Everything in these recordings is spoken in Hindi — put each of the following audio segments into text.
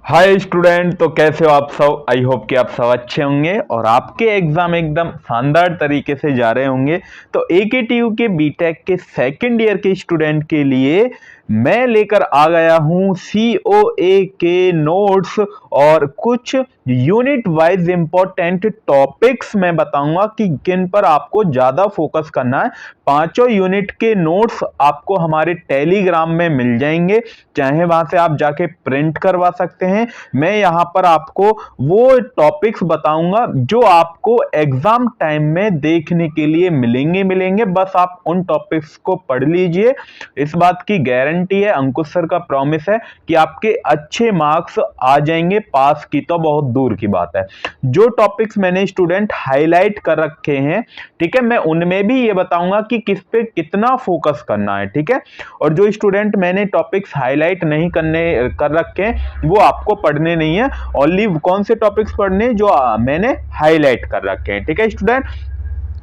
हाय स्टूडेंट, तो कैसे हो आप सब। आई होप कि आप सब अच्छे होंगे और आपके एग्जाम एकदम शानदार तरीके से जा रहे होंगे। तो एकेटीयू के बीटेक के सेकंड ईयर के स्टूडेंट के लिए मैं लेकर आ गया हूं सीओए के नोट्स और कुछ यूनिट वाइज इंपॉर्टेंट टॉपिक्स मैं बताऊंगा कि किन पर आपको ज्यादा फोकस करना है। पांचों यूनिट के नोट्स आपको हमारे टेलीग्राम में मिल जाएंगे, चाहे वहां से आप जाके प्रिंट करवा सकते हैं। मैं यहां पर आपको वो टॉपिक्स बताऊंगा जो आपको एग्जाम टाइम में देखने के लिए मिलेंगे। बस आप उन टॉपिक्स को पढ़ लीजिए। इस बात की गारंटी है, अंकुश सर का प्रॉमिस है कि आपके अच्छे मार्क्स आ जाएंगे। पास की तो बहुत दूर की बात है। जो टॉपिक्स मैंने स्टूडेंट हाईलाइट कर रखे हैं, ठीक है, मैं उनमें भी ये बताऊंगा कि किस पे कितना फोकस करना है, ठीक है। और जो स्टूडेंट मैंने टॉपिक्स हाईलाइट नहीं करने कर रखे हैं वो आपको पढ़ने नहीं है। ओनली कौन से टॉपिक्स पढ़ने जो मैंने हाईलाइट कर रखे हैं, ठीक है स्टूडेंट।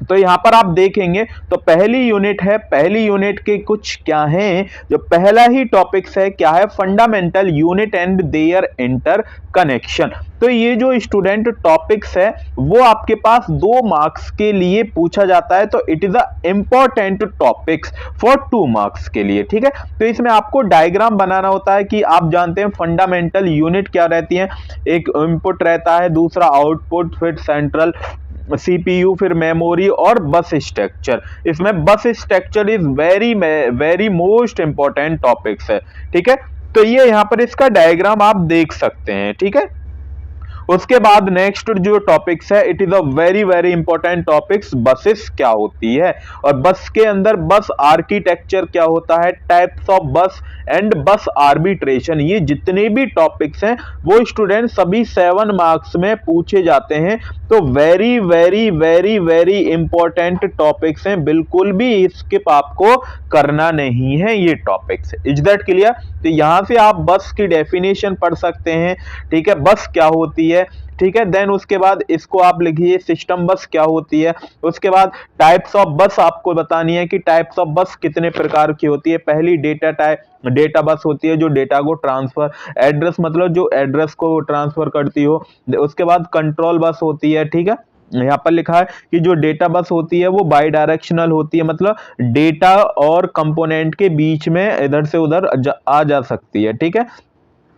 तो यहां पर आप देखेंगे तो पहली यूनिट है। पहली यूनिट के कुछ क्या है, जो पहला ही टॉपिक्स है क्या है, fundamental unit and their interconnection. तो ये जो स्टूडेंट टॉपिक्स है वो आपके पास 2 मार्क्स के लिए पूछा जाता है। तो it is a important topics for 2 marks के लिए, ठीक है। तो इसमें आपको डायग्राम बनाना होता है कि आप जानते हैं फंडामेंटल यूनिट क्या रहती है। एक इनपुट रहता है, दूसरा आउटपुट, फिर सेंट्रल सीपीयू, फिर मेमोरी और बस स्ट्रक्चर। इसमें बस structure is very very most important topics है, ठीक है। तो ये यहां पर इसका डायग्राम आप देख सकते हैं, ठीक है। उसके बाद नेक्स्ट जो टॉपिक्स है, it is a very very important topics, buses क्या होती है और बस के अंदर बस आर्किटेक्चर क्या होता है, टाइप्स ऑफ बस एंड बस आर्बिट्रेशन। ये जितने भी टॉपिक्स हैं वो स्टूडेंट सभी 7 मार्क्स में पूछे जाते हैं। तो very very very very important topics हैं, बिल्कुल भी स्किप आपको करना नहीं है ये टॉपिक्स। Is that clear. तो यहां से आप बस की डेफिनेशन पढ़ सकते हैं, ठीक है, बस क्या होती है, ठीक है। देन उसके बाद इसको आप लिखिए सिस्टम बस क्या होती है। उसके बाद टाइप्स ऑफ बस आपको बतानी है कि टाइप्स ऑफ बस कितने प्रकार की होती है। पहली डेटा टाइप, डेटा बस होती है जो डेटा को ट्रांसफर, एड्रेस मतलब जो एड्रेस को ट्रांसफर करती हो। उसके बाद कंट्रोल बस होती है, ठीक है। यहाँ पर लिखा है कि जो डेटा बस होती है वो बाई डायरेक्शनल होती है, मतलब डेटा और कंपोनेंट के बीच में इधर से उधर आ जा सकती है, ठीक है।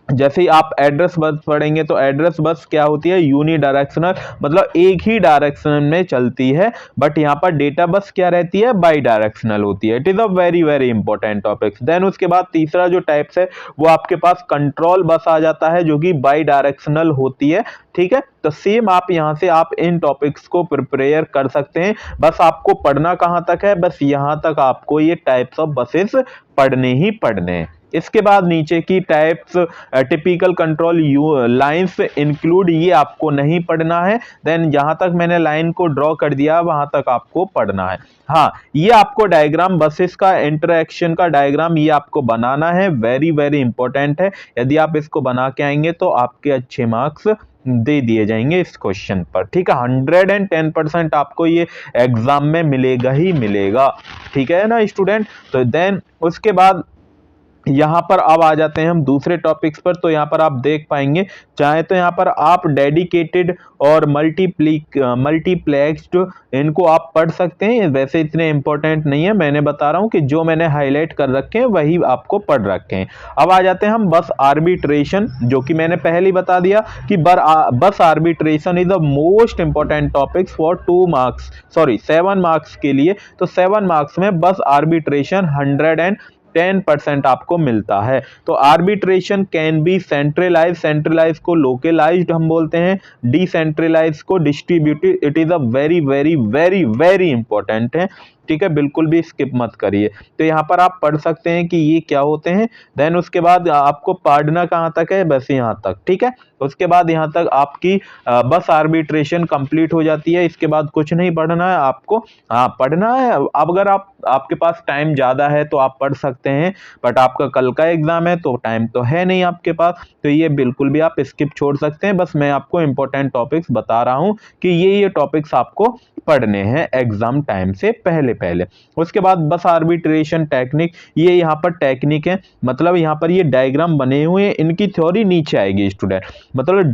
जैसे ही आप एड्रेस बस पढ़ेंगे तो एड्रेस बस क्या होती है, यूनी डायरेक्शनल, मतलब एक ही डायरेक्शन में चलती है। बट यहाँ पर डेटा बस क्या रहती है, बाई डायरेक्शनल होती है। It is a very very important topic. Then उसके बाद तीसरा जो टाइप्स है वो आपके पास कंट्रोल बस आ जाता है जो कि बाई डायरेक्शनल होती है, ठीक है। तो सेम आप यहां से आप इन टॉपिक्स को प्रिपेयर कर सकते हैं। बस आपको पढ़ना कहां तक है, बस यहां तक आपको ये टाइप्स ऑफ बसेस पढ़ने ही पढ़ने हैं। इसके बाद नीचे की types, typical contour lines include, ये आपको नहीं पढ़ना है। देन जहां तक मैंने लाइन को ड्रॉ कर दिया वहां तक आपको पढ़ना है। हाँ, ये आपको डायग्राम, बसेस का इंटरेक्शन का डायग्राम ये आपको बनाना है, वेरी वेरी इंपॉर्टेंट है। यदि आप इसको बना के आएंगे तो आपके अच्छे मार्क्स दे दिए जाएंगे इस क्वेश्चन पर, ठीक है। 110% आपको ये एग्जाम में मिलेगा ही मिलेगा, ठीक है ना स्टूडेंट। तो देन उसके बाद यहां पर अब आ जाते हैं हम दूसरे टॉपिक्स पर। तो यहां पर आप देख पाएंगे, चाहे तो यहां पर आप डेडिकेटेड और मल्टीप्लेक्स्ड इनको आप पढ़ सकते हैं। वैसे इतने इंपॉर्टेंट नहीं है, मैंने बता रहा हूं कि जो मैंने हाईलाइट कर रखे हैं वही आपको पढ़ रखे हैं। अब आ जाते हैं हम बस आर्बिट्रेशन, जो कि मैंने पहले ही बता दिया कि बस arbitration is the most important topics for 2 marks, sorry 7 marks के लिए। तो 7 मार्क्स में बस आर्बिट्रेशन 110% आपको मिलता है। तो arbitration can be centralize, centralize को लोकलाइज्ड हम बोलते हैं, डिसेंट्रलाइज को distributed. It is a very very very very important है, ठीक है, बिल्कुल भी स्किप मत करिए। तो यहाँ पर आप पढ़ सकते हैं कि ये क्या होते हैं। देन उसके बाद आपको पढ़ना कहाँ तक है, बस यहाँ तक, ठीक है। उसके बाद यहाँ तक आपकी बस आर्बिट्रेशन कंप्लीट हो जाती है। इसके बाद कुछ नहीं पढ़ना है आपको। हाँ, पढ़ना है, अब अगर आपके पास टाइम ज्यादा है तो आप पढ़ सकते हैं, बट आपका कल का एग्जाम है तो टाइम तो है नहीं आपके पास, तो ये बिल्कुल भी आप स्किप छोड़ सकते हैं। बस मैं आपको इंपॉर्टेंट टॉपिक्स बता रहा हूं कि ये टॉपिक्स आपको पढ़ने हैं एग्जाम टाइम से पहले पहले। उसके बाद बस आर्बिट्रेशन टेक्निक, ये यहाँ पर टेक्निक है, मतलब यहाँ पर ये डायग्राम बने हुए हैं, इनकी थ्योरी नीचे आएगी स्टूडेंट। मतलब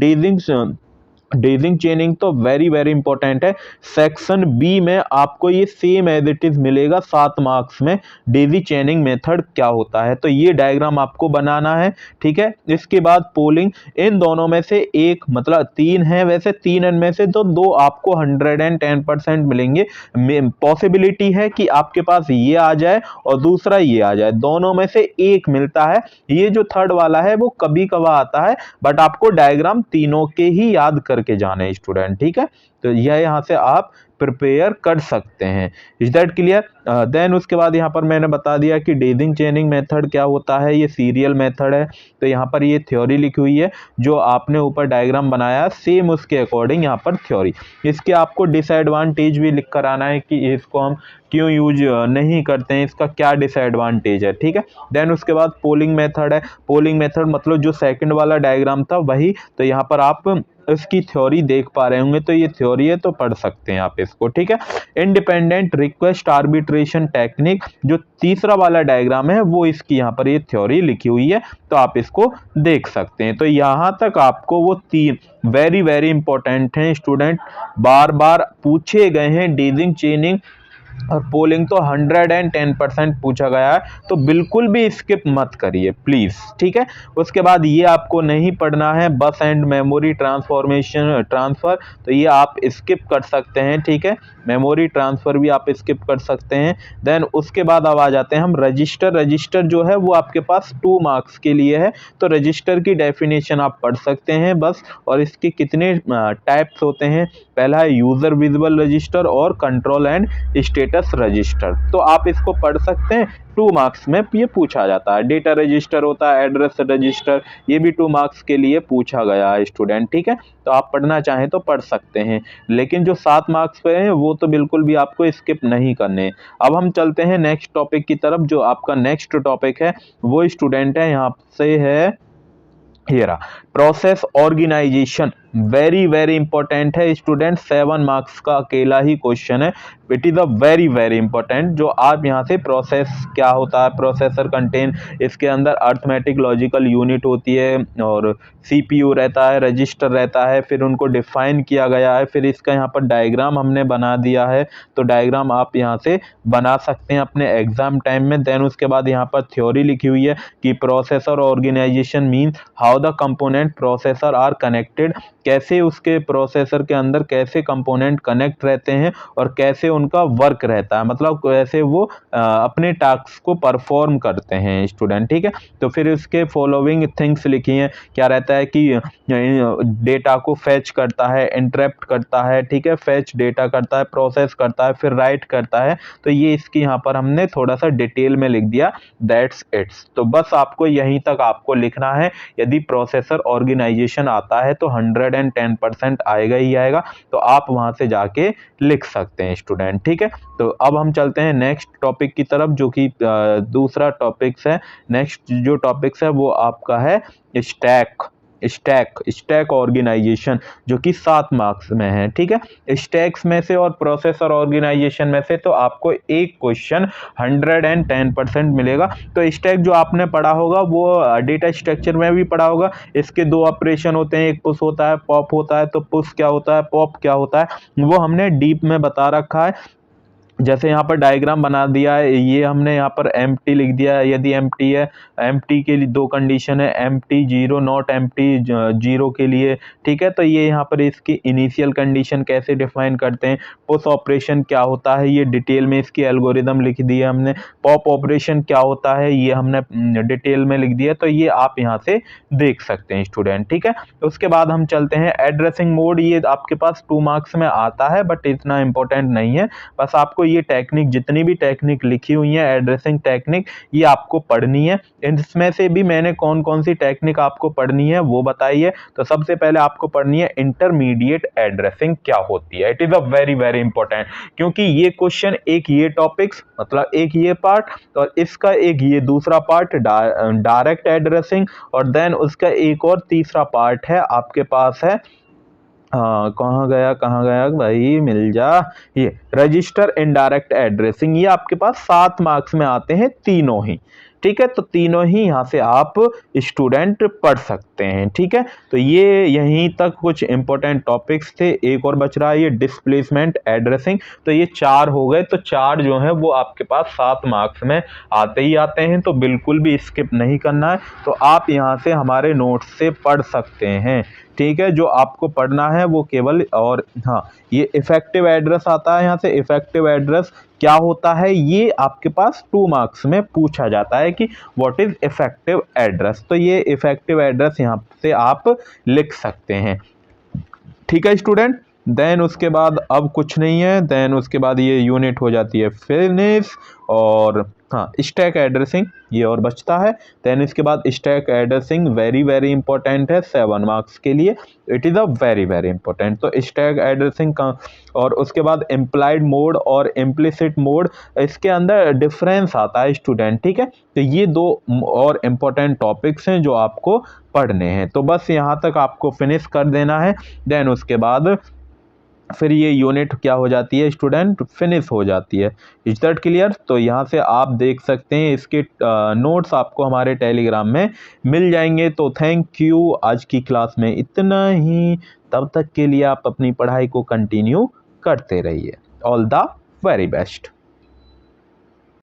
डेजिंग चेनिंग तो वेरी वेरी इंपॉर्टेंट है। सेक्शन बी में आपको ये सेम एज इट इज मिलेगा 7 मार्क्स में। डेजी चेनिंग मेथड क्या होता है, तो ये डायग्राम आपको बनाना है, ठीक है। इसके बाद पोलिंग, इन दोनों में से एक, मतलब 3 है वैसे, 3 इनमें से तो 2 आपको 110% मिलेंगे। पॉसिबिलिटी है कि आपके पास ये आ जाए और दूसरा ये आ जाए, दोनों में से एक मिलता है। ये जो थर्ड वाला है वो कभी कभार आता है, बट आपको डायग्राम तीनों के ही याद करके जाने स्टूडेंट, ठीक है। तो यह यहाँ से आप प्रिपेयर कर सकते हैं। Is that clear? देन उसके बाद यहाँ पर मैंने बता दिया कि डेजिंग चेनिंग मेथड क्या होता है, ये सीरियल मेथड है। तो यहाँ पर ये थ्योरी लिखी हुई है, जो आपने ऊपर डायग्राम बनाया सेम उसके अकॉर्डिंग यहाँ पर थ्योरी। इसके आपको डिसएडवांटेज भी लिख कर आना है कि इसको हम क्यों यूज नहीं करते हैं, इसका क्या डिसएडवांटेज है, ठीक है। देन उसके बाद पोलिंग मेथड है। पोलिंग मेथड मतलब जो सेकंड वाला डायग्राम था वही, तो यहाँ पर आप इसकी थ्योरी देख पा रहे होंगे, तो ये थ्योरी है तो पढ़ सकते हैं आप इसको, ठीक है। इंडिपेंडेंट रिक्वेस्ट आर्बिट्रेशन टेक्निक, जो तीसरा वाला डायग्राम है वो इसकी यहाँ पर ये थ्योरी लिखी हुई है, तो आप इसको देख सकते हैं। तो यहाँ तक आपको वो 3 वेरी वेरी इंपॉर्टेंट हैं स्टूडेंट, बार बार पूछे गए हैं। डेजिंग चेनिंग और पोलिंग तो 110% पूछा गया है, तो बिल्कुल भी स्किप मत करिए प्लीज, ठीक है। उसके बाद ये आपको नहीं पढ़ना है, बस एंड मेमोरी ट्रांसफॉर्मेशन ट्रांसफर, तो ये आप स्किप कर सकते हैं, ठीक है। मेमोरी ट्रांसफर भी आप स्किप कर सकते हैं। देन उसके बाद अब आ जाते हैं हम रजिस्टर। रजिस्टर जो है वो आपके पास 2 मार्क्स के लिए है, तो रजिस्टर की डेफिनेशन आप पढ़ सकते हैं बस। और इसके कितने टाइप्स होते हैं, पहला है यूजर विजिबल रजिस्टर और कंट्रोल एंड स्टेटस रजिस्टर, तो आप इसको पढ़ सकते हैं। 2 मार्क्स में ये पूछा जाता है। डेटा रजिस्टर होता है, एड्रेस रजिस्टर, ये भी 2 मार्क्स के लिए पूछा गया है स्टूडेंट, ठीक है। तो आप पढ़ना चाहें तो पढ़ सकते हैं, लेकिन जो 7 मार्क्स पे हैं वो तो बिल्कुल भी आपको स्किप नहीं करने। अब हम चलते हैं नेक्स्ट टॉपिक की तरफ। जो आपका नेक्स्ट टॉपिक है वो स्टूडेंट है यहाँ से है, ये रहा, process organization. Very very important है स्टूडेंट, 7 मार्क्स का अकेला ही क्वेश्चन है। It is a very very important, जो आप यहाँ से प्रोसेस क्या होता है, प्रोसेसर कंटेन, इसके अंदर अर्थमेटिक लॉजिकल यूनिट होती है और सीपीयू रहता है, रजिस्टर रहता है, फिर उनको डिफाइन किया गया है। फिर इसका यहाँ पर डायग्राम हमने बना दिया है, तो डायग्राम आप यहाँ से बना सकते हैं अपने एग्जाम टाइम में। देन उसके बाद यहाँ पर थ्योरी लिखी हुई है कि processor organization mean how the component processor are connected, कैसे उसके प्रोसेसर के अंदर कैसे कंपोनेंट कनेक्ट रहते हैं और कैसे उनका वर्क रहता है, मतलब कैसे वो अपने टास्क को परफॉर्म करते हैं स्टूडेंट, ठीक है। तो फिर इसके फॉलोइंग थिंग्स लिखी हैं, क्या रहता है कि डेटा को फेच करता है, इंटरप्ट करता है, ठीक है, फेच डेटा करता है, प्रोसेस करता है, फिर राइट करता है। तो ये इसकी यहाँ पर हमने थोड़ा सा डिटेल में लिख दिया, दैट्स इट्स। तो बस आपको यहीं तक आपको लिखना है। यदि प्रोसेसर ऑर्गेनाइजेशन आता है तो 110% आएगा ही आएगा, तो आप वहां से जाके लिख सकते हैं स्टूडेंट, ठीक है। तो अब हम चलते हैं नेक्स्ट टॉपिक की तरफ, जो कि दूसरा टॉपिक्स है। नेक्स्ट जो टॉपिक्स है वो आपका है स्टैक ऑर्गेनाइजेशन, जो कि 7 मार्क्स में है, ठीक है। स्टैक्स में से और प्रोसेसर ऑर्गेनाइजेशन में से तो आपको एक क्वेश्चन 110% मिलेगा। तो स्टैक जो आपने पढ़ा होगा वो डेटा स्ट्रक्चर में भी पढ़ा होगा। इसके 2 ऑपरेशन होते हैं, एक पुश होता है, पॉप होता है। तो पुश क्या होता है, पॉप क्या होता है, वो हमने डीप में बता रखा है। जैसे यहाँ पर डायग्राम बना दिया है, ये हमने यहाँ पर एम्प्टी लिख दिया है। यदि एम्प्टी है, एम्प्टी के लिए 2 कंडीशन है, एम्प्टी 0 नॉट एम्प्टी 0 के लिए, ठीक है। तो ये यहाँ पर इसकी इनिशियल कंडीशन कैसे डिफाइन करते हैं। पुश ऑपरेशन क्या होता है, ये डिटेल में इसकी एल्गोरिदम लिख दी है हमने। पॉप ऑपरेशन क्या होता है, ये हमने डिटेल में लिख दिया, तो ये आप यहाँ से देख सकते हैं स्टूडेंट, ठीक है। उसके बाद हम चलते हैं एड्रेसिंग मोड। ये आपके पास 2 मार्क्स में आता है, बट इतना इंपॉर्टेंट नहीं है। बस आपको ये टेक्निक, जितनी भी टेक्निक लिखी हुई है एड्रेसिंग टेक्निक, ये आपको पढ़नी है। इसमें से भी मैंने कौन कौन सी टेक्निक आपको पढ़नी है वो बताइए। तो सबसे पहले आपको पढ़नी है इंटरमीडिएट एड्रेसिंग क्या होती है। It is a very very important, क्योंकि ये क्वेश्चन एक ये टॉपिक्स, मतलब एक ये पार्ट और इसका एक ये दूसरा पार्ट डायरेक्ट एड्रेसिंग, और देन उसका एक और तीसरा पार्ट है आपके पास है हाँ, कहाँ गया भाई, मिल जा। ये रजिस्टर इनडायरेक्ट एड्रेसिंग, ये आपके पास 7 मार्क्स में आते हैं तीनों ही। ठीक है, तो तीनों ही यहाँ से आप स्टूडेंट पढ़ सकते हैं। ठीक है, तो ये यहीं तक कुछ इंपॉर्टेंट टॉपिक्स थे। एक और बच रहा है ये डिस्प्लेसमेंट एड्रेसिंग। तो ये 4 हो गए, तो 4 जो है वो आपके पास 7 मार्क्स में आते ही आते हैं, तो बिल्कुल भी स्किप नहीं करना है। तो आप यहाँ से हमारे नोट्स से पढ़ सकते हैं। ठीक है, जो आपको पढ़ना है वो केवल, और हाँ, ये इफेक्टिव एड्रेस आता है यहाँ से। इफेक्टिव एड्रेस क्या होता है, ये आपके पास 2 मार्क्स में पूछा जाता है कि व्हाट इज इफेक्टिव एड्रेस। तो ये इफेक्टिव एड्रेस यहाँ से आप लिख सकते हैं। ठीक है स्टूडेंट, देन उसके बाद अब कुछ नहीं है। देन उसके बाद ये यूनिट हो जाती है फिनिश। और हाँ, स्टैक एड्रेसिंग ये और बचता है। देन इसके बाद stack addressing very very important है 7 मार्क्स के लिए। It is a very very important. तो स्टैक एड्रेसिंग का, और उसके बाद इम्प्लाइड मोड और इम्प्लिसिट मोड, इसके अंदर डिफरेंस आता है स्टूडेंट। ठीक है, तो ये 2 और इम्पॉर्टेंट टॉपिक्स हैं जो आपको पढ़ने हैं। तो बस यहाँ तक आपको फिनिश कर देना है। देन उसके बाद फिर ये यूनिट क्या हो जाती है स्टूडेंट, फिनिश हो जाती है। Is that clear? तो यहाँ से आप देख सकते हैं, इसके नोट्स आपको हमारे टेलीग्राम में मिल जाएंगे। तो थैंक यू, आज की क्लास में इतना ही। तब तक के लिए आप अपनी पढ़ाई को कंटिन्यू करते रहिए। All the very best.